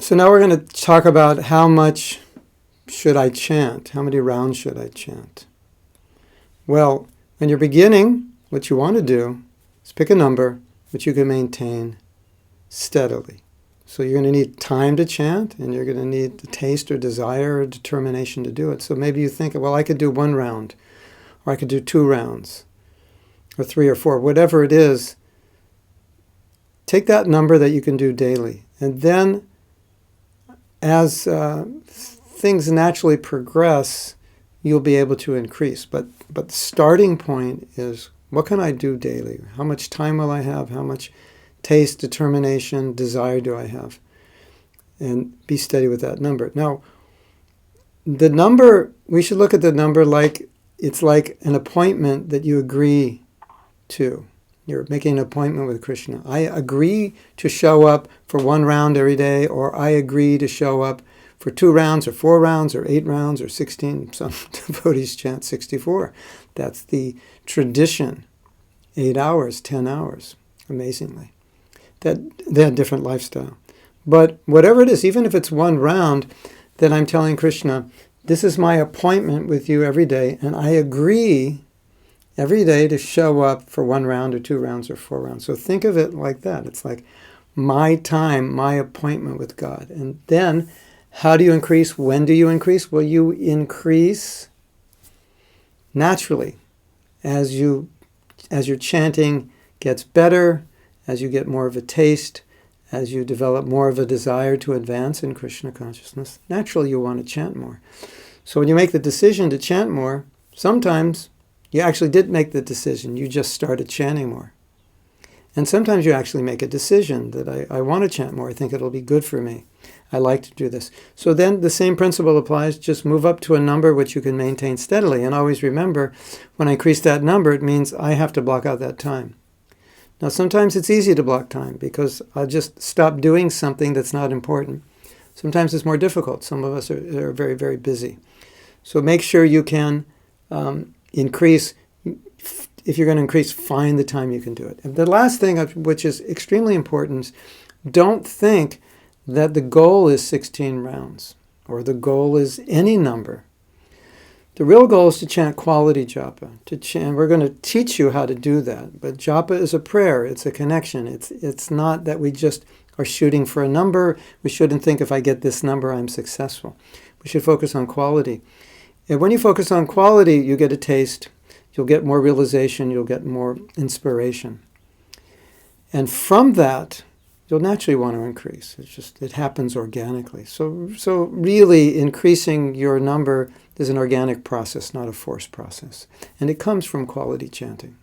So now we're going to talk about how much should I chant? How many rounds should I chant? Well, when you're beginning, what you want to do is pick a number which you can maintain steadily. So you're going to need time to chant, and you're going to need the taste or desire or determination to do it. So maybe you think, well, I could do 1 round, or I could do 2 rounds, or 3 or 4, whatever it is. Take that number that you can do daily, and then as things naturally progress, you'll be able to increase. But the starting point is, what can I do daily? How much time will I have? How much taste, determination, desire do I have? And be steady with that number. Now, the number, we should look at the number like it's like an appointment that you agree to. You're making an appointment with Krishna. I agree to show up for 1 round every day, or I agree to show up for 2 rounds, or 4 rounds, or 8 rounds, or 16. Some devotees chant 64. That's the tradition. 8 hours, 10 hours, amazingly. That they had different lifestyle. But whatever it is, even if it's 1 round, then I'm telling Krishna, this is my appointment with you every day, and I agree every day to show up for 1 round, or 2 rounds, or 4 rounds. So think of it like that. It's like my time, my appointment with God. And then, how do you increase? When do you increase? Well, you increase naturally as your chanting gets better, as you get more of a taste, as you develop more of a desire to advance in Krishna consciousness. Naturally, you want to chant more. So when you make the decision to chant more, sometimes you actually did make the decision. You just started chanting more. And sometimes you actually make a decision that I want to chant more. I think it'll be good for me. I like to do this. So then the same principle applies. Just move up to a number which you can maintain steadily. And always remember, when I increase that number, it means I have to block out that time. Now, sometimes it's easy to block time because I'll just stop doing something that's not important. Sometimes it's more difficult. Some of us are very, very busy. So make sure you can increase. If you're going to increase, find the time you can do it. And the last thing, which is extremely important, is don't think that the goal is 16 rounds or the goal is any number. The real goal is to chant quality japa. We're going to teach you how to do that. But japa is a prayer. It's a connection. It's not that we just are shooting for a number. We shouldn't think if I get this number, I'm successful. We should focus on quality. And when you focus on quality, you get a taste. You'll get more realization. You'll get more inspiration. And from that, you'll naturally want to increase. It happens organically. So really increasing your number is an organic process, not a forced process. And it comes from quality chanting.